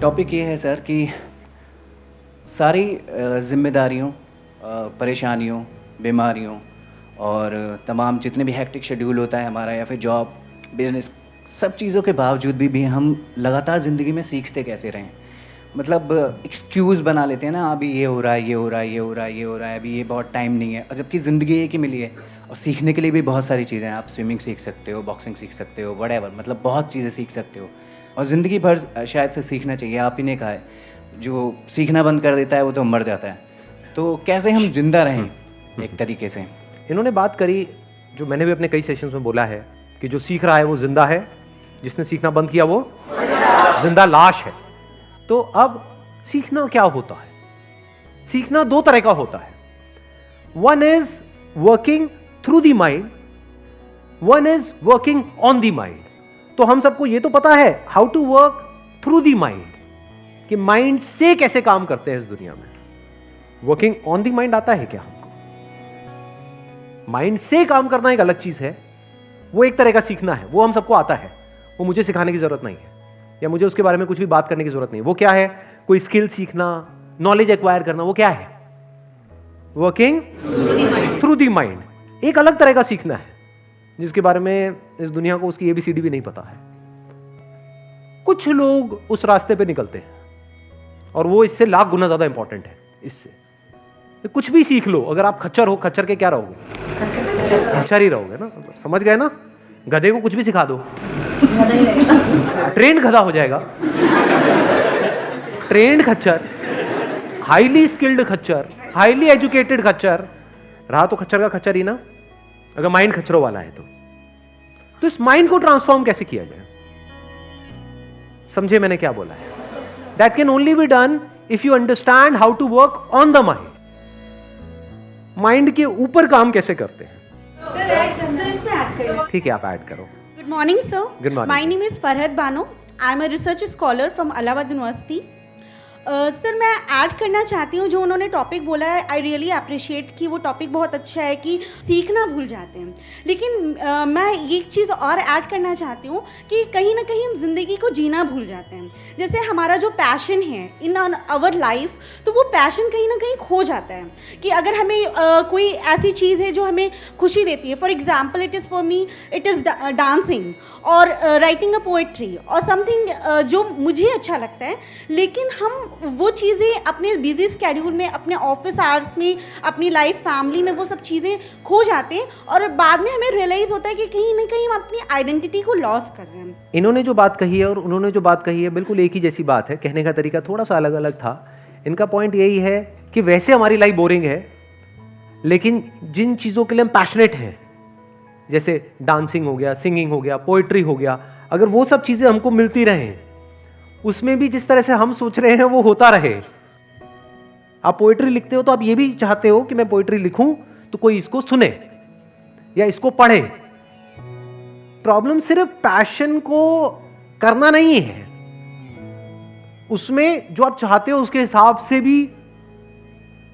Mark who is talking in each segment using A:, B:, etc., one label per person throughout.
A: Topic ये है sir कि सारी जिम्मेदारियों, परेशानियों, बीमारियों और तमाम जितने भी हेक्टिक शेड्यूल होता है हमारा या फिर जॉब, बिजनेस, सब चीज़ों के बावजूद भी हम लगातार ज़िंदगी में सीखते कैसे रहें। मतलब एक्सक्यूज़ बना लेते हैं ना, अभी ये हो रहा है, ये हो रहा है, ये हो रहा है, ये हो रहा है, अभी ये बहुत टाइम नहीं है, और जबकि ज़िंदगी एक ही मिली है और सीखने के लिए भी बहुत सारी चीज़ें हैं। आप स्विमिंग सीख सकते हो, बॉक्सिंग सीख सकते हो, व्हाटएवर, मतलब बहुत चीज़ें सीख सकते हो और ज़िंदगी भर शायद से सीखना चाहिए। आप ही ने कहा है, जो सीखना बंद कर देता है वो तो मर जाता है। तो कैसे हम जिंदा रहें एक तरीके से?
B: इन्होंने बात करी, जो मैंने भी अपने कई सेशंस में बोला है, कि जो सीख रहा है वो जिंदा है, जिसने सीखना बंद किया वो जिंदा लाश है। तो अब सीखना क्या होता है? सीखना दो तरह का होता है। One is working through the mind, one is working on the mind. तो हम सबको ये तो पता है how to work through the mind, कि माइंड से कैसे काम करते हैं इस दुनिया में। वर्किंग ऑन द माइंड आता है क्या हमको? माइंड से काम करना एक अलग चीज है, वो एक तरह का सीखना है, वो हम सबको आता है, वो मुझे सिखाने की जरूरत नहीं है या मुझे उसके बारे में कुछ भी बात करने की जरूरत नहीं है। वो क्या है? कोई स्किल सीखना, नॉलेज एक्वायर करना, वो क्या है? Working through the mind. एक अलग तरह का सीखना है जिसके बारे में इस दुनिया को उसकी एबीसीडी भी नहीं पता है। कुछ लोग उस रास्ते पे निकलते हैं और वो इससे लाख गुना ज्यादा इंपॉर्टेंट है। इससे कुछ भी सीख लो, अगर आप खच्चर हो, खच्चर के क्या रहोगे? खच्चर ही रहोगे ना, समझ गए ना? गधे को कुछ भी सिखा दो, ट्रेंड गधा हो जाएगा। ट्रेंड खच्चर, हाईली स्किल्ड खच्चर, हाईली एजुकेटेड खच्चर रहा तो खच्चर का खच्चर ही ना, अगर माइंड खच्चरों वाला है तो इस माइंड को ट्रांसफॉर्म कैसे किया जाए? समझे मैंने क्या बोला है? That can only be done if you understand how to work on the mind. Mind के ऊपर काम कैसे करते हैं?
C: सर इसमें ऐड करिए।
B: ठीक है, आप ऐड करो।
C: Good morning sir.
B: Good morning.
C: My name is Farhat Bano. I am a research scholar from Allahabad university. Sir मैं ऐड करना चाहती हूँ जो उन्होंने टॉपिक बोला है। आई रियली अप्रिशिएट कि वो टॉपिक बहुत अच्छा है कि सीखना भूल जाते हैं, लेकिन मैं एक चीज़ और ऐड करना चाहती हूँ कि कहीं ना कहीं हम ज़िंदगी को जीना भूल जाते हैं। जैसे हमारा जो पैशन है इन आवर लाइफ, तो वो पैशन कहीं ना कहीं खो जाता है कि अगर हमें कोई ऐसी चीज़ है जो हमें खुशी देती है। For example it is for me it is dancing और राइटिंग अ पोएट्री और समथिंग जो मुझे अच्छा लगता है, लेकिन हम वो चीज़ें अपने बिजी स्केड्यूल में, अपने ऑफिस आवर्स में, अपनी लाइफ फैमिली में वो सब चीज़ें खो जाते हैं और बाद में हमें रियलाइज़ होता है कि कहीं ना कहीं हम अपनी आइडेंटिटी को लॉस कर रहे हैं।
B: इन्होंने जो बात कही है और उन्होंने जो बात कही है बिल्कुल एक ही जैसी बात है, कहने का तरीका थोड़ा सा अलग अलग था। इनका पॉइंट यही है कि वैसे हमारी लाइफ बोरिंग है, लेकिन जिन चीज़ों के लिए हम पैशनेट हैं, जैसे डांसिंग हो गया, सिंगिंग हो गया, पोइट्री हो गया, अगर वो सब चीज़ें हमको मिलती रहें, उसमें भी जिस तरह से हम सोच रहे हैं वो होता रहे। आप पोइट्री लिखते हो तो आप ये भी चाहते हो कि मैं पोइट्री लिखूं तो कोई इसको सुने या इसको पढ़े। प्रॉब्लम सिर्फ पैशन को करना नहीं है, उसमें जो आप चाहते हो उसके हिसाब से भी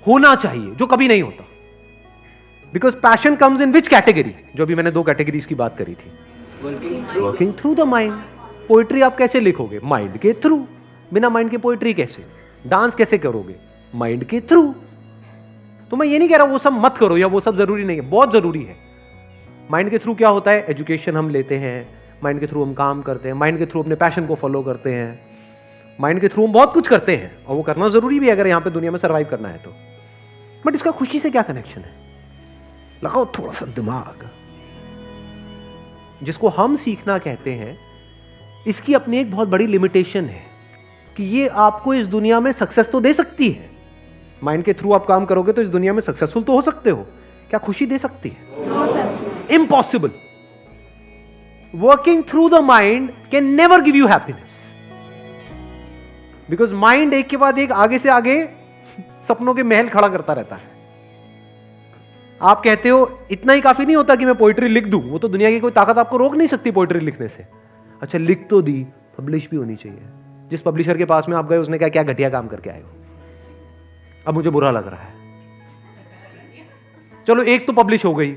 B: होना चाहिए, जो कभी नहीं होता। Because passion comes in which category? जो भी मैंने दो कैटेगरीज की बात करी थी। Working through the mind. Poetry आप कैसे लिखोगे? माइंड के थ्रू। बिना माइंड के पोइट्री कैसे? डांस कैसे करोगे? माइंड के थ्रू। तो मैं ये नहीं कह रहा वो सब मत करो या वो सब जरूरी नहीं है, बहुत जरूरी है। माइंड के थ्रू क्या होता है? एजुकेशन हम लेते हैं, माइंड के थ्रू हम काम करते हैं, माइंड के थ्रू अपने पैशन को फॉलो करते हैं, माइंड के थ्रू हम बहुत कुछ करते हैं और वो करना जरूरी भी है अगर यहां पे दुनिया में सर्वाइव करना है तो। बट इसका खुशी से क्या कनेक्शन है? लगाओ थोड़ा सा दिमाग। जिसको हम सीखना कहते हैं, इसकी अपनी एक बहुत बड़ी लिमिटेशन है कि ये आपको इस दुनिया में सक्सेस तो दे सकती है। माइंड के थ्रू आप काम करोगे तो इस दुनिया में सक्सेसफुल तो हो सकते हो, क्या खुशी दे सकती है? Impossible. Working through the mind can never give you happiness, because mind एक के बाद एक, आगे से आगे सपनों के महल खड़ा करता रहता है। आप कहते हो इतना ही काफी नहीं होता कि मैं पोइट्री लिख दूं, वो तो दुनिया की कोई ताकत आपको रोक नहीं सकती पोइट्री लिखने से। अच्छा लिख तो दी, पब्लिश भी होनी चाहिए। जिस पब्लिशर के पास में आप गए उसने क्या क्या घटिया काम करके आए हो, अब मुझे बुरा लग रहा है। चलो एक तो पब्लिश हो गई,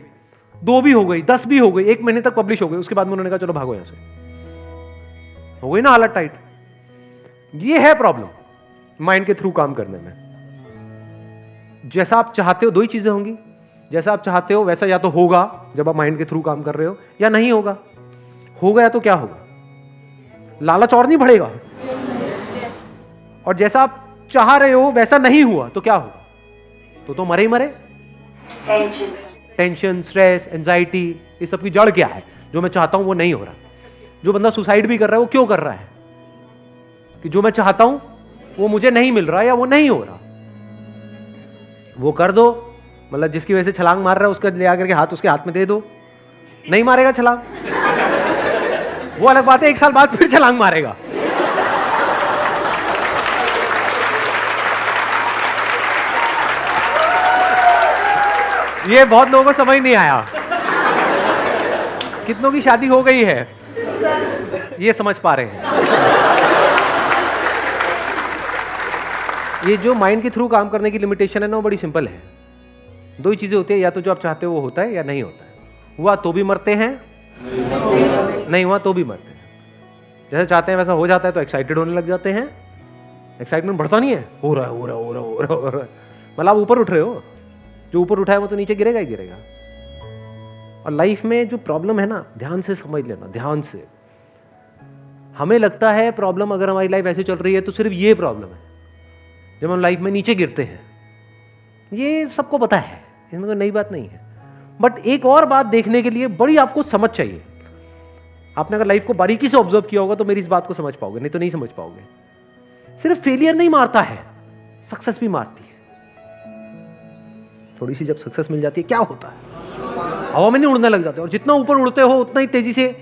B: 2 भी हो गई, 10 भी हो गई, 1 महीने तक पब्लिश हो गई, उसके बाद में उन्होंने कहा चलो भागो यहां से। हो गई ना हालत टाइट। ये है प्रॉब्लम माइंड के थ्रू काम करने में। जैसा आप चाहते हो दो ही चीजें होंगी, जैसा आप चाहते हो वैसा या तो होगा जब आप माइंड के थ्रू काम कर रहे हो, या नहीं होगा। होगा या तो क्या होगा, लालच और नहीं बढ़ेगा। और जैसा आप चाह रहे हो वैसा नहीं हुआ तो क्या होगा, तो मरे ही मरे। टेंशन, स्ट्रेस, एंजाइटी, ये सब की जड़ क्या है? जो मैं चाहता हूं वो नहीं हो रहा। जो बंदा सुसाइड भी कर रहा है वो क्यों कर रहा है? कि जो मैं चाहता हूं वो मुझे नहीं मिल रहा या वो नहीं हो रहा। वो कर दो, मतलब जिसकी वजह से छलांग मार रहा है उसका ले आकर के हाथ उसके हाथ में दे दो, नहीं मारेगा छलांग, वो अलग बात है, 1 साल बाद फिर छलांग मारेगा। ये बहुत लोगों को समझ नहीं आया। कितनों की शादी हो गई है ये समझ पा रहे हैं। ये जो माइंड के थ्रू काम करने की लिमिटेशन है ना, वो बड़ी सिंपल है। दो ही चीजें होती है, या तो जो आप चाहते हो वो होता है या नहीं होता है। हुआ तो भी मरते हैं, नहीं हुआ तो भी मरते हैं। जैसे चाहते हैं वैसा हो जाता है तो एक्साइटेड होने लग जाते हैं। एक्साइटमेंट बढ़ता नहीं है, हो रहा है हो रहा है हो रहा है हो रहा है हो रहा है, मतलब आप ऊपर उठ रहे हो। जो ऊपर उठा है वो तो नीचे गिरेगा ही गिरेगा। और लाइफ में जो प्रॉब्लम है ना, ध्यान से समझ लेना, ध्यान से। हमें लगता है प्रॉब्लम, अगर हमारी लाइफ ऐसे चल रही है तो सिर्फ ये प्रॉब्लम है। जब हम लाइफ में नीचे गिरते हैं, ये सबको पता है, इसमें कोई नई बात नहीं है। बट एक और बात देखने के लिए बड़ी आपको समझ चाहिए। आपने अगर लाइफ को बारीकी से ऑब्जर्व किया होगा तो मेरी इस बात को समझ पाओगे, नहीं तो नहीं समझ पाओगे। सिर्फ फेलियर नहीं मारता है, सक्सेस भी मारती है। थोड़ी सी जब सक्सेस मिल जाती है क्या होता है, हवा में नहीं उड़ने लग जाते, और जितना ऊपर उड़ते हो उतना ही तेजी से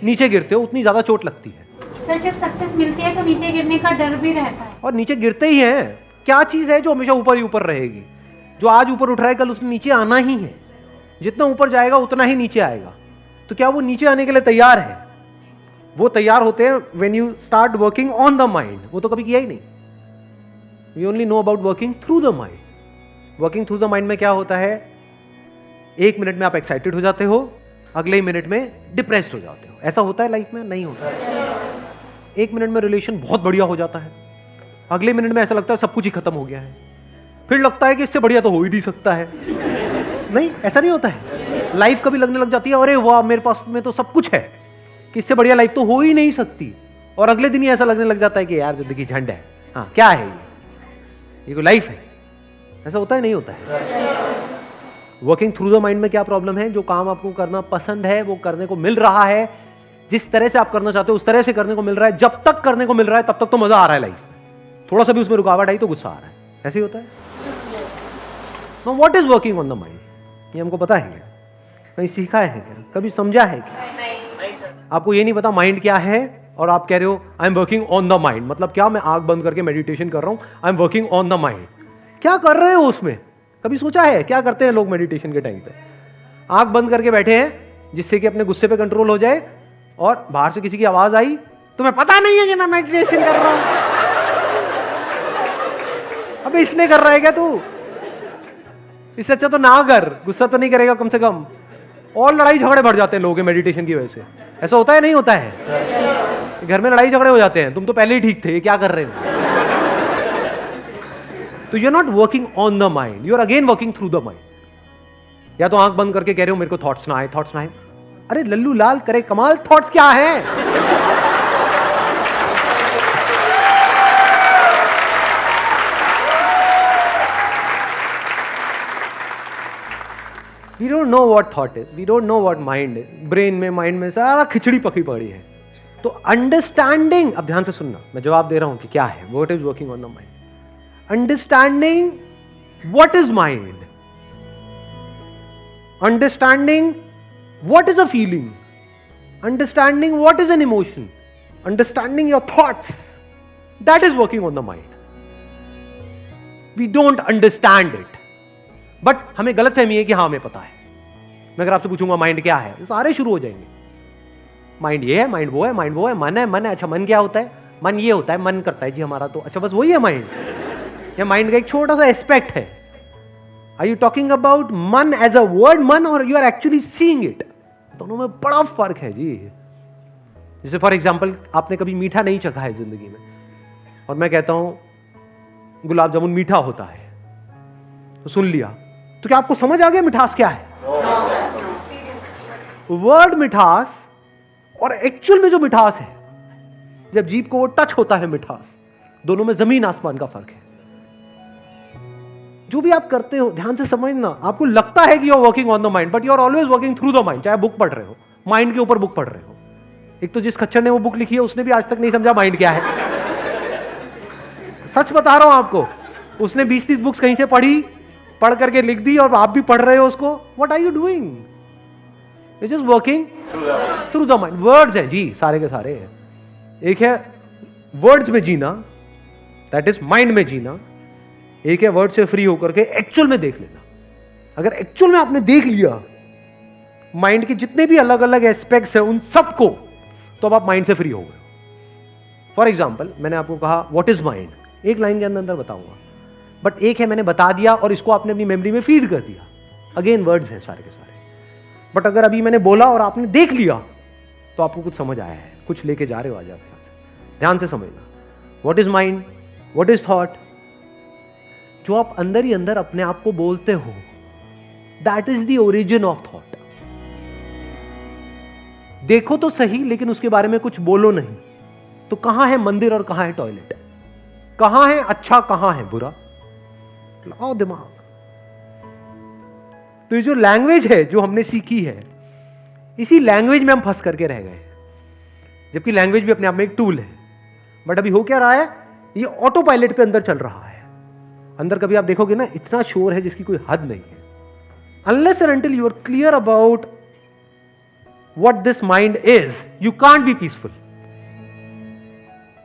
B: नीचे गिरते हो, उतनी ज्यादा चोट लगती है।
D: सर जब सक्सेस मिलती है तो नीचे गिरने का डर भी रहता है।
B: और नीचे गिरते ही हैं। क्या चीज है जो हमेशा ऊपर ही ऊपर रहेगी? जो आज ऊपर उठ रहा है कल उसने नीचे आना ही है। जितना ऊपर जाएगा उतना ही नीचे आएगा। तो क्या वो नीचे आने के लिए तैयार है? वो तैयार होते हैं when you start working on the mind. वो तो कभी किया ही नहीं। We only know about working through the mind. Working through the mind में क्या होता है, 1 मिनट में आप एक्साइटेड हो जाते हो, अगले ही मिनट में डिप्रेस्ड हो जाते हो। ऐसा होता है लाइफ में? नहीं होता है। 1 मिनट में रिलेशन बहुत बढ़िया हो जाता है, अगले मिनट में ऐसा लगता है सब कुछ ही खत्म हो गया है, फिर लगता है कि इससे बढ़िया तो हो ही नहीं सकता है। नहीं, ऐसा नहीं होता है। लाइफ कभी लगने लग जाती है अरे वाह मेरे पास में तो सब कुछ है, कि इससे बढ़िया लाइफ तो हो ही नहीं सकती, और अगले दिन ही ऐसा लगने लग जाता है कि यार जिंदगी झंड है। हाँ, क्या है ये कोई लाइफ है? ऐसा होता है? नहीं होता है। वर्किंग थ्रू द माइंड में क्या प्रॉब्लम है? जो काम आपको करना पसंद है वो करने को मिल रहा है, जिस तरह से आप करना चाहते हो उस तरह से करने को मिल रहा है, जब तक करने को मिल रहा है तब तक तो मजा आ रहा है लाइफ में। थोड़ा सा भी उसमें रुकावट आई तो गुस्सा आ रहा है। ऐसे ही होता है। No, what is working on the mind? ये हमको पता है क्या? कहीं सीखा है क्या? कभी समझा है क्या? आपको ये नहीं पता माइंड क्या है, और आप कह रहे हो I am working on the mind. मतलब क्या? मैं आंख बंद करके मेडिटेशन कर रहा हूं, I am working on the mind. क्या कर रहे हो उसमें? कभी सोचा है क्या करते हैं लोग मेडिटेशन के टाइम पे? आंख बंद करके बैठे हैं जिससे कि अपने गुस्से पे कंट्रोल हो जाए, और बाहर से किसी की आवाज आई, तुम्हें पता नहीं है कि मैं मेडिटेशन कर रहा हूं। अबे इसने कर रहा है क्या तू? इससे अच्छा तो ना कर, गुस्सा तो नहीं करेगा कम से कम। और लड़ाई झगड़े बढ़ जाते हैं लोगों के मेडिटेशन की वजह से। ऐसा होता है? नहीं होता है? घर में लड़ाई झगड़े हो जाते हैं, तुम तो पहले ही ठीक थे, क्या कर रहे हो? तो you are not working on the mind, you are again working through the mind. या तो आंख बंद करके कह रहे हो मेरे को थॉट्स ना आए, थॉट्स ना आए। अरे लल्लू लाल करे कमाल, थॉट्स क्या है? We don't know what thought is, we don't know what mind is. Brain में, माइंड में सारा खिचड़ी पकी पड़ी है। तो अंडरस्टैंडिंग, अब ध्यान से सुनना, मैं जवाब दे रहा हूं कि क्या है what is working on the mind. Understanding what is mind, understanding what is a feeling, understanding what is an emotion, understanding your thoughts, that is working on the mind. We don't understand it, but हमें गलतफहमी है कि हाँ हमें पता है। मैं अगर आपसे पूछूंगा माइंड क्या है, सारे शुरू हो जाएंगे। माइंड ये है, माइंड वो है, माइंड वो है, मन है, मन है। अच्छा मन क्या होता है? मन ये होता है, मन करता है जी हमारा, तो अच्छा बस वही है माइंड? या माइंड का एक छोटा सा एस्पेक्ट है? Are you talking about man as a word man, और you are actually seeing it? दोनों में बड़ा फर्क है जी। जैसे फॉर एग्जाम्पल, आपने कभी मीठा नहीं चखा है जिंदगी में, और मैं कहता हूं गुलाब जामुन मीठा होता है, तो सुन लिया, तो क्या आपको समझ आ गया मिठास क्या है? वर्ड मिठास और एक्चुअल में जो मिठास है, जब जीभ को वो टच होता है मिठास, दोनों में जमीन आसमान का फर्क है। जो भी आप करते हो ध्यान से समझना, आपको लगता है कि you are working on the mind, but you are always working through the mind. चाहे बुक पढ़ रहे हो, माइंड के ऊपर बुक पढ़ रहे हो। एक तो जिस खच्चर ने वो बुक लिखी है उसने भी आज तक नहीं समझा माइंड क्या है। सच बता रहा हूं आपको, उसने 20-30 बुक्स कहीं से पढ़ करके लिख दी और आप भी पढ़ रहे हो उसको। What are you doing? You just working through the mind. Words हैं जी, सारे के सारे हैं। एक है वर्ड्स में जीना, दैट इज माइंड में जीना। एक है वर्ड से फ्री होकर के एक्चुअल में देख लेना। अगर एक्चुअल में आपने देख लिया माइंड के जितने भी अलग अलग एस्पेक्ट्स हैं उन सबको, तो अब आप माइंड से फ्री हो गए। फॉर एग्जाम्पल, मैंने आपको कहा व्हाट इज माइंड, एक लाइन के अंदर बताऊंगा, बट एक है मैंने बता दिया और इसको आपने अपनी मेमोरी में फीड कर दिया। अगेन वर्ड्स हैं सारे के सारे। बट अगर अभी मैंने बोला और आपने देख लिया, तो आपको कुछ समझ आया है, कुछ लेके जा रहे हो आज आप यहां से। ध्यान से समझना, what is mind, what is thought. जो आप अंदर ही अंदर अपने आप को बोलते हो, that is the origin of thought. देखो तो सही, लेकिन उसके बारे में कुछ बोलो नहीं। तो कहां है मंदिर और कहां है टॉयलेट, कहां है अच्छा कहां है बुरा, लगाओ दिमाग। तो ये जो लैंग्वेज है जो हमने सीखी है, इसी लैंग्वेज में हम फंस करके रह गए, जबकि लैंग्वेज भी अपने आप में एक टूल है। बट अभी हो क्या रहा है, ये ऑटो पायलट पे अंदर चल रहा है। अंदर कभी आप देखोगे ना, इतना शोर है जिसकी कोई हद नहीं है। Unless and until you are clear about what this mind is, you can't be peaceful.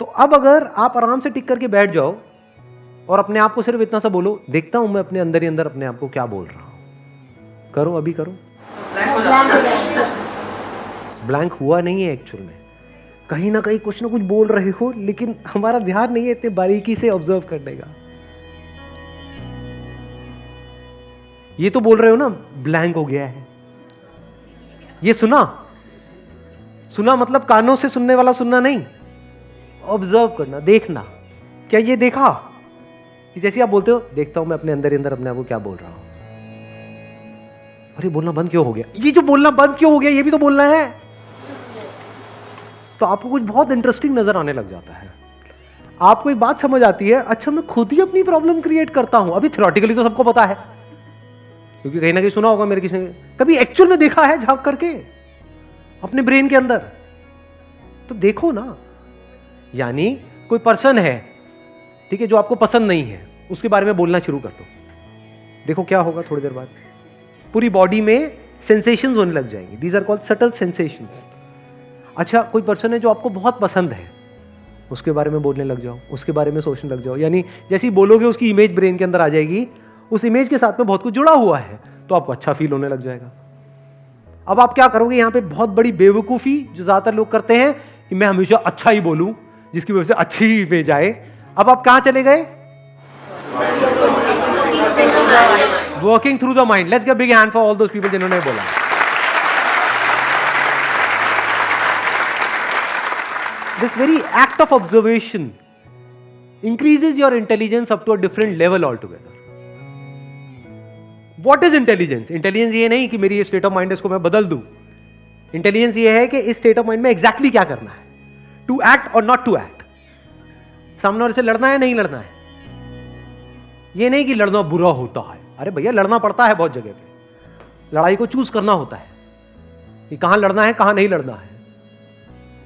B: तो अब अगर आप आराम से टिक करके बैठ जाओ और अपने आप को सिर्फ इतना सा बोलो, देखता हूं मैं अपने अंदर ही अंदर अपने आप को क्या बोल रहा हूं। करो, अभी करो। ब्लैंक हुआ नहीं है एक्चुअल में, कहीं ना कहीं कुछ ना कुछ बोल रहे हो, लेकिन हमारा ध्यान नहीं है इतने बारीकी से ऑब्जर्व करने का। ये तो बोल रहे हो ना ब्लैंक हो गया है। ये सुना मतलब कानों से सुनने वाला सुनना नहीं, ऑब्जर्व करना, देखना। क्या ये देखा कि जैसे आप बोलते हो, देखता हूं मैं अपने अंदर ही अंदर अपने आप को क्या बोल रहा हूं। अरे बोलना बंद क्यों हो गया, ये जो बोलना बंद क्यों हो गया, ये भी तो बोलना है। तो आपको कुछ बहुत इंटरेस्टिंग नजर आने लग जाता है। आपको एक बात समझ आती है, अच्छा मैं खुद ही अपनी प्रॉब्लम क्रिएट करता हूं। अभी थ्योरेटिकली तो सबको पता है, क्योंकि कहीं ना कहीं सुना होगा मेरे किसी ने, कभी एक्चुअल में देखा है झांक करके अपने ब्रेन के अंदर? तो देखो ना, यानी कोई पर्सन है, ठीक है, जो आपको पसंद नहीं है, उसके बारे में बोलना शुरू कर दो। देखो क्या होगा, थोड़ी देर बाद पूरी बॉडी में सेंसेशंस होने लग जाएंगी। These are called subtle sensations. अच्छा, कोई पर्सन है जो आपको बहुत पसंद है, उसके बारे में बोलने लग जाओ, उसके बारे में सोचने लग जाओ। यानी जैसे ही बोलोगे उसकी इमेज ब्रेन के अंदर आ जाएगी, उस इमेज के साथ में बहुत कुछ जुड़ा हुआ है, तो आपको अच्छा फील होने लग जाएगा। अब आप क्या करोगे, यहां पे बहुत बड़ी बेवकूफी जो ज्यादातर लोग करते हैं कि मैं हमेशा अच्छा ही बोलूं जिसकी वजह से अच्छी इमेज आए। अब आप कहां चले गए, working through the mind. Let's give a big hand for all those people जिन्होंने बोला। This very act of observation increases your intelligence up to a different level altogether. What is intelligence? Intelligence ये नहीं कि मेरी ये state of mind है इसको मैं बदल दूं। Intelligence ये है कि इस state of mind में exactly क्या करना है, to act or not to act। सामने वाले से लड़ना है नहीं लड़ना है। ये नहीं कि लड़ना बुरा होता है, अरे भैया लड़ना पड़ता है बहुत जगह पे। लड़ाई को चूज करना होता है कि कहां लड़ना है कहां नहीं लड़ना है,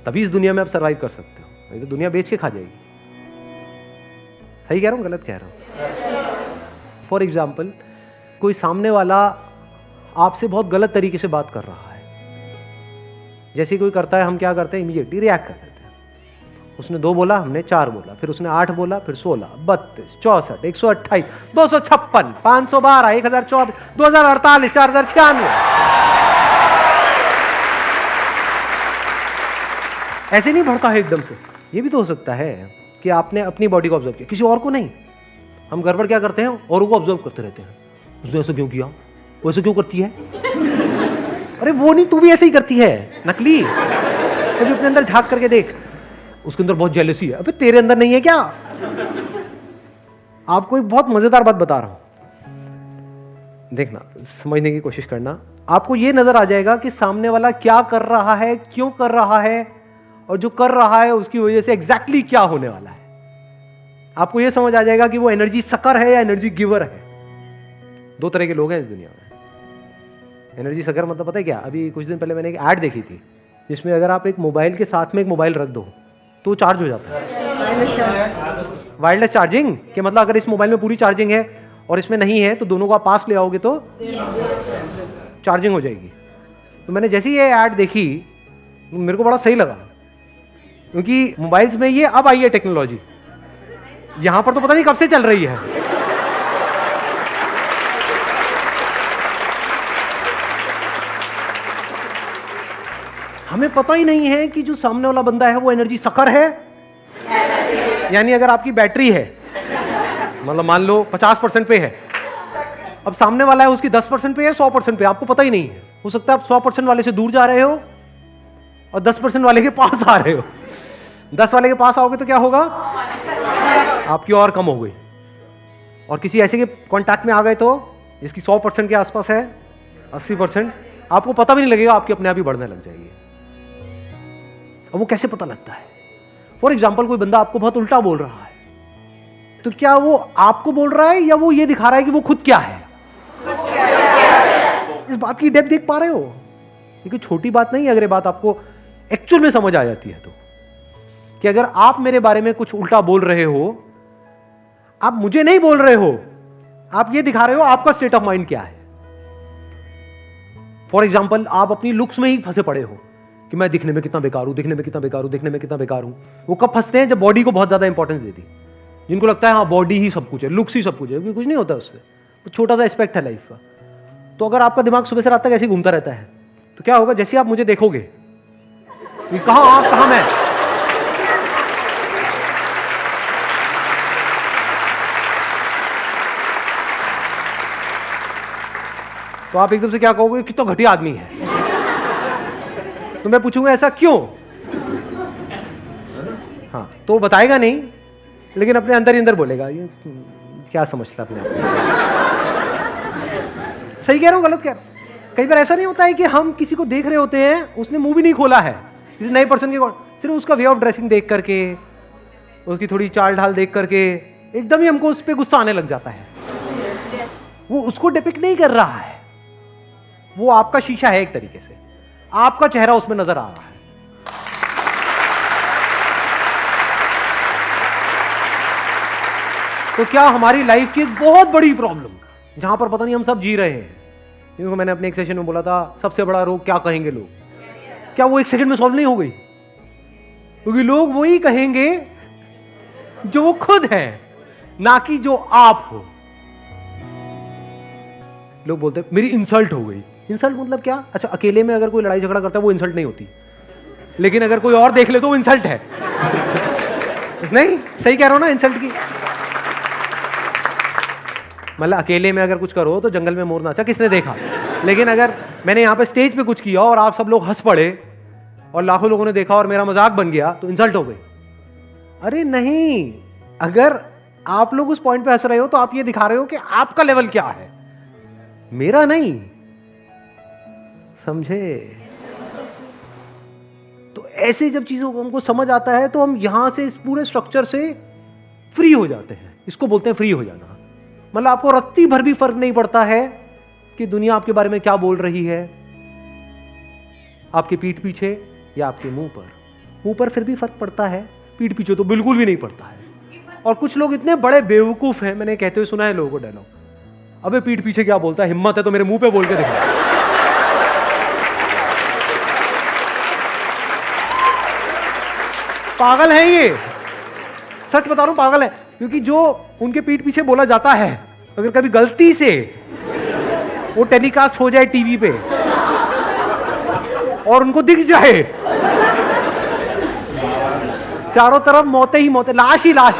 B: तभी इस दुनिया में आप सर्वाइव कर सकते हो, नहीं तो दुनिया बेच के खा जाएगी। सही कह रहा हूं गलत कह रहा हूं? फॉर एग्जाम्पल, कोई सामने वाला आपसे बहुत गलत तरीके से बात कर रहा है, जैसे कोई करता है हम क्या करते हैं, इमीडिएटली रिएक्ट कर देते हैं। उसने 2 बोला, हमने 4 बोला, फिर उसने 8 बोला, फिर 16, 32, 64, 128, 256, 512, 1024, 2048, 4096। ऐसे नहीं बढ़ता है एकदम से। ये भी तो हो सकता है कि आपने अपनी बॉडी को ऑब्जर्व किया, किसी और को नहीं। हम गड़बड़ क्या करते हैं, औरों को ऑब्जर्व करते रहते हैं। उसने ऐसा क्यों किया, वो ऐसा क्यों करती है, अरे वो नहीं तू भी ऐसे ही करती है, नकली। कभी अपने अंदर झांक करके देख, उसके अंदर बहुत जेलसी है, अबे तेरे अंदर नहीं है क्या? आपको एक बहुत मजेदार बात बता रहा हूं, देखना, समझने की कोशिश करना। आपको यह नजर आ जाएगा कि सामने वाला क्या कर रहा है, क्यों कर रहा है, और जो कर रहा है उसकी वजह से एग्जैक्टली क्या होने वाला है। आपको यह समझ आ जाएगा कि वो एनर्जी सकर है या एनर्जी गिवर है। दो तरह के लोग हैं इस दुनिया में। एनर्जी सकर मतलब पता है क्या? अभी कुछ दिन पहले मैंने एक ऐड देखी थी जिसमें अगर आप एक मोबाइल के साथ में एक मोबाइल रख दो तो चार्ज हो जाता है। वायरलेस चार्जिंग के मतलब अगर इस मोबाइल में पूरी चार्जिंग है और इसमें नहीं है तो दोनों को आप पास ले आओगे तो चार्जिंग हो जाएगी। तो मैंने जैसे ही ये ऐड देखी मेरे को बड़ा सही लगा, क्योंकि मोबाइल्स में ये अब आई है टेक्नोलॉजी, यहां पर तो पता नहीं कब से चल रही है। हमें पता ही नहीं है कि जो सामने वाला बंदा है वो एनर्जी सकर है, यानी अगर आपकी बैटरी है, मतलब मान लो 50% पे है, अब सामने वाला है उसकी 10% पे है, 100% पे, आपको पता ही नहीं है। हो सकता है आप 100% वाले से दूर जा रहे हो और 10% वाले के पास आ रहे हो। 10 वाले के पास आओगे तो क्या होगा? आपकी और कम हो गई। और किसी ऐसे के कांटेक्ट में आ गए तो जिसकी 100% के आसपास है, 80%, आपको पता भी नहीं लगेगा, आपकी अपने आप ही बढ़ने लग जाएगी। अब वो कैसे पता लगता है? फॉर एग्जाम्पल कोई बंदा आपको बहुत उल्टा बोल रहा है, तो क्या वो आपको बोल रहा है या वो ये दिखा रहा है कि वो खुद क्या है? इस बात की डेप्थ देख पा रहे हो? ये कोई छोटी बात नहीं है अगर ये बात आपको एक्चुअल में समझ आ जाती है तो, कि अगर आप मेरे बारे में कुछ उल्टा बोल रहे हो, आप मुझे नहीं बोल रहे हो, आप ये दिखा रहे हो आपका स्टेट ऑफ माइंड क्या है। फॉर एग्जाम्पल आप अपनी लुक्स में ही फंसे पड़े हो कि मैं दिखने में कितना बेकार हूं, दिखने में कितना बेकार हूं, दिखने में कितना बेकार हूं। वो कब फंसते हैं? जब बॉडी को बहुत ज्यादा इंपॉर्टेंस देती, जिनको लगता है हाँ बॉडी ही सब कुछ है, लुक्स ही सब कुछ है, क्योंकि कुछ नहीं होता उससे, तो छोटा सा एस्पेक्ट है लाइफ का। तो अगर आपका दिमाग सुबह से रात तक ऐसे ही घूमता रहता है तो क्या होगा? जैसे आप मुझे देखोगे, कहां आप, कहां मैं, तो आप एकदम से क्या कहोगे? कितना घटिया आदमी है। तो मैं पूछूंगा ऐसा क्यों? हाँ, तो वो बताएगा नहीं, लेकिन अपने अंदर ही अंदर बोलेगा ये क्या समझता अपने आप को। सही कह रहा हूं, गलत कह रहा हूं? कई बार ऐसा नहीं होता है कि हम किसी को देख रहे होते हैं, उसने मुंह भी नहीं खोला है, किसी नए पर्सन के, सिर्फ उसका वे ऑफ ड्रेसिंग देख करके, उसकी थोड़ी चाल ढाल देख करके एकदम ही हमको उस पर गुस्सा आने लग जाता है। वो उसको डिपिक्ट नहीं कर रहा है, वो आपका शीशा है एक तरीके से, आपका चेहरा उसमें नजर आ रहा है। तो क्या हमारी लाइफ की एक बहुत बड़ी प्रॉब्लम, जहां पर पता नहीं हम सब जी रहे हैं, क्योंकि मैंने अपने एक सेशन में बोला था सबसे बड़ा रोग क्या कहेंगे लोग, क्या वो एक सेकंड में सॉल्व नहीं हो गई? क्योंकि लोग वही कहेंगे जो वो खुद है, ना कि जो आप हो। लोग बोलते हैं मेरी इंसल्ट हो गई। इंसल्ट मतलब क्या? अच्छा, अकेले में अगर कोई लड़ाई झगड़ा करता है वो इंसल्ट नहीं होती, लेकिन अगर कोई और देख ले तो वो इंसल्ट है। नहीं, सही कह रहा हूं ना? इंसल्ट की मतलब अकेले में अगर कुछ करो तो जंगल में मोर नाचा किसने देखा, लेकिन अगर मैंने यहां पे स्टेज पे कुछ किया और आप सब लोग हंस पड़े और लाखों लोगों ने देखा और मेरा मजाक बन गया तो इंसल्ट हो गई। अरे नहीं, अगर आप लोग उस पॉइंट पे हंस रहे हो तो आप ये दिखा रहे हो कि आपका लेवल क्या है, मेरा नहीं। समझे? तो ऐसे जब चीजों को हमको समझ आता है तो हम यहां से इस पूरे स्ट्रक्चर से फ्री हो जाते हैं। इसको बोलते हैं फ्री हो जाना। मतलब आपको रत्ती भर भी फर्क नहीं पड़ता है कि दुनिया आपके बारे में क्या बोल रही है, आपके पीठ पीछे या आपके मुंह पर। मुंह पर फिर भी फर्क पड़ता है, पीठ पीछे तो बिल्कुल भी नहीं पड़ता है। और कुछ लोग इतने बड़े बेवकूफ हैं, मैंने कहते हुए सुना है लोगों को डायलॉग, अबे पीठ पीछे क्या बोलता है, हिम्मत है तो मेरे मुंह पे बोल के दिखा। पागल है ये, सच बता रहा हूं, पागल है। क्योंकि जो उनके पीठ पीछे बोला जाता है, अगर कभी गलती से वो टेलीकास्ट हो जाए टीवी पे और उनको दिख जाए, चारों तरफ मौतें ही मौतें, लाश ही लाश।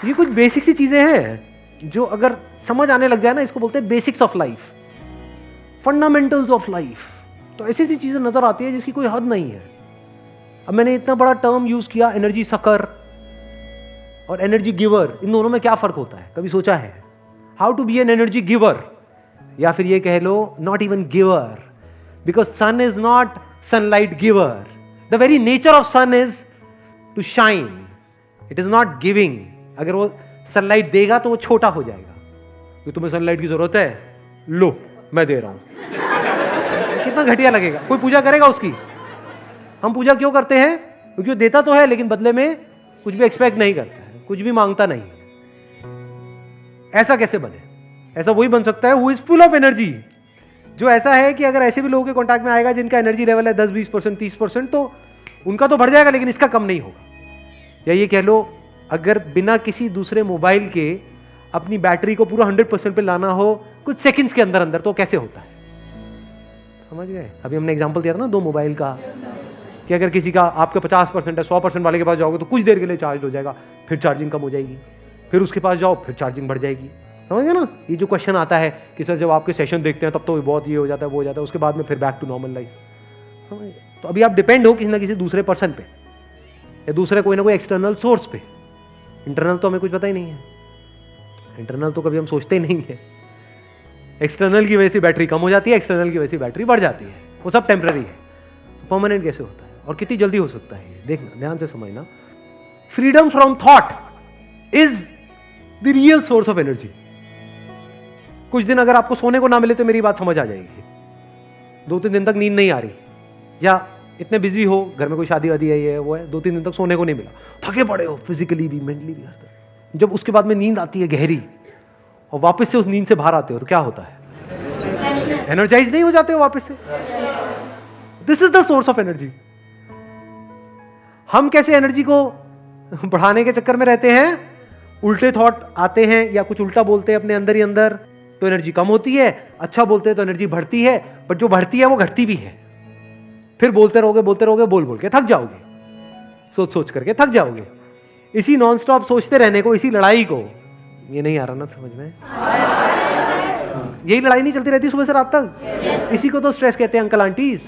B: ये कुछ बेसिक सी चीजें हैं जो अगर समझ आने लग जाए ना, इसको बोलते हैं basics of life, fundamentals of life. तो ऐसी ऐसी चीजें नजर आती है जिसकी कोई हद नहीं है। अब मैंने इतना बड़ा टर्म यूज किया एनर्जी सकर और एनर्जी गिवर, इन दोनों में क्या फर्क होता है, कभी सोचा है? How to be an energy giver, या फिर ये कह लो not even giver, because sun is not sunlight giver. The very nature of sun is to shine, it is not giving. अगर वो सनलाइट देगा तो वो छोटा हो जाएगा, कि तुम्हें सनलाइट की जरूरत है, लो मैं दे रहा हूं। कितना घटिया लगेगा, कोई पूजा करेगा उसकी? हम पूजा क्यों करते हैं? क्योंकि वो देता तो है लेकिन बदले में कुछ भी एक्सपेक्ट नहीं करता है, कुछ भी मांगता नहीं। ऐसा कैसे बने? ऐसा वही बन सकता है who is full of energy, जो ऐसा है कि अगर ऐसे भी लोगों के कांटेक्ट में आएगा जिनका एनर्जी लेवल है 10-20%, 30%, तो उनका तो बढ़ जाएगा लेकिन इसका कम नहीं होगा। या ये कह लो अगर बिना किसी दूसरे मोबाइल के अपनी बैटरी को पूरा 100% पे लाना हो कुछ सेकंड्स के अंदर अंदर, तो कैसे होता है? समझ गए? अभी हमने एग्जांपल दिया था ना 2 मोबाइल का, कि अगर किसी का आपका 50% है, 100% वाले के पास जाओगे तो कुछ देर के लिए चार्ज हो जाएगा, फिर चार्जिंग कम हो जाएगी, फिर उसके पास जाओ फिर चार्जिंग बढ़ जाएगी। समझ गए ना? ये जो क्वेश्चन आता है कि सर जब आपके सेशन देखते हैं तब तो बहुत ये हो जाता है, वो हो जाता है, उसके बाद में फिर बैक टू नॉर्मल लाइफ। तो अभी आप डिपेंड हो किसी ना किसी दूसरे पर्सन पे, या दूसरे कोई ना कोई एक्सटर्नल सोर्स पे। इंटरनल तो हमें कुछ पता ही नहीं है, इंटरनल तो कभी हम सोचते ही नहीं है। एक्सटर्नल की वजह से बैटरी कम हो जाती है, एक्सटर्नल की वजह से बैटरी बढ़ जाती है, वो सब टेम्पररी है। तो परमानेंट कैसे होता है और कितनी जल्दी हो सकता है? देखना, ध्यान से समझना। Freedom from thought is the real source of energy. कुछ दिन अगर आपको सोने को ना मिले तो मेरी बात समझ आ जाएगी। 2-3 दिन तक नींद नहीं आ रही, या इतने बिजी हो, घर में कोई शादी वादी है, ये वो है, 2-3 दिन तक सोने को नहीं मिला, थके पड़े हो फिजिकली भी मेंटली भी। जब उसके बाद में नींद आती है गहरी और वापस से उस नींद से बाहर आते हो तो क्या होता है? एनर्जाइज नहीं हो जाते हो वापस से? This is the source of energy. हम कैसे एनर्जी को बढ़ाने के चक्कर में रहते हैं? उल्टे थॉट आते हैं या कुछ उल्टा बोलते हैं अपने अंदर ही अंदर, तो एनर्जी कम होती है। अच्छा बोलते हैं तो एनर्जी बढ़ती है, पर जो बढ़ती है वो घटती भी है। फिर बोलते रहोगे बोल बोल के थक जाओगे, सोच सोच करके थक जाओगे। इसी नॉन स्टॉप सोचते रहने को, इसी लड़ाई को, ये नहीं आ रहा ना समझ में? यही लड़ाई नहीं चलती रहती सुबह से रात तक? इसी को तो स्ट्रेस कहते हैं अंकल आंटीज।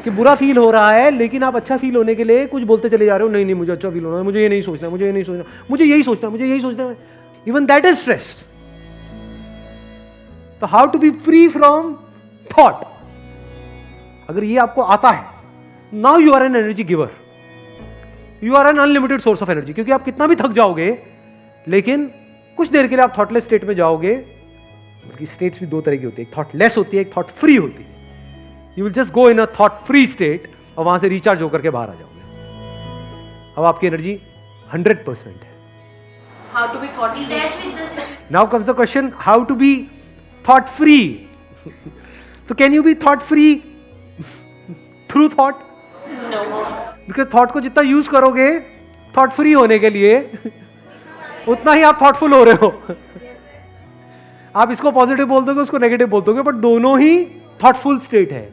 B: कि बुरा फील हो रहा है लेकिन आप अच्छा फील होने के लिए कुछ बोलते चले जा रहे हो, नहीं नहीं मुझे अच्छा फील होना है, मुझे ये नहीं सोचना, मुझे ये नहीं सोचना, मुझे यही सोचना, मुझे यही सोचना है। Even that is stress. तो how to be free from thought, अगर ये आपको आता है, now you are an energy giver, you are an unlimited source of energy. क्योंकि आप कितना भी थक जाओगे लेकिन कुछ देर के लिए आप थॉटलेस स्टेट में जाओगे। बल्कि स्टेट्स भी 2 तरह की होती है, एक थॉटलेस होती है, एक थॉट फ्री होती है। You will just go in a thought free state और वहां से रिचार्ज होकर के बाहर आ जाओगे। अब आपकी एनर्जी 100% है।
E: How to be thought free?
B: Now comes the question, how to be thought free. तो can you be thought free through thought?
E: No.
B: Because thought को जितना यूज करोगे थॉट फ्री होने के लिए, उतना ही आप थॉटफुल हो रहे हो। आप इसको पॉजिटिव बोल दोगे, उसको नेगेटिव बोल दोगे, बट दोनों ही थॉटफुल स्टेट है।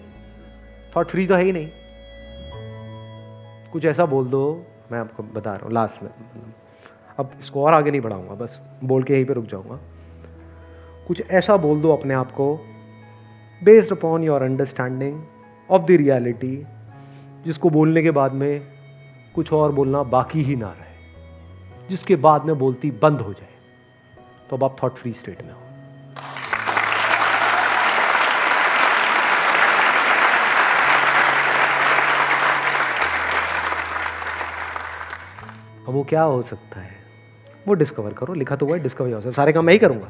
B: थॉट फ्री तो है ही नहीं। कुछ ऐसा बोल दो, मैं आपको बता रहा हूं लास्ट में, अब इसको और आगे नहीं बढ़ाऊंगा, बस बोल के यहीं पे रुक जाऊंगा। कुछ ऐसा बोल दो अपने आप को based upon your understanding of the reality, जिसको बोलने के बाद में कुछ और बोलना बाकी ही ना रहे, जिसके बाद में बोलती बंद हो जाए, तो अब आप थॉट फ्री स्टेट में हो। अब वो क्या हो सकता है वो डिस्कवर करो। लिखा तो हुआ है डिस्कवर योरसेल्फ। सारे काम मैं ही करूंगा,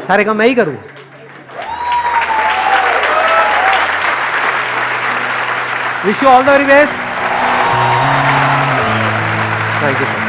B: सारे काम मैं ही करूंगा। Wish you all the very best. Thank you sir.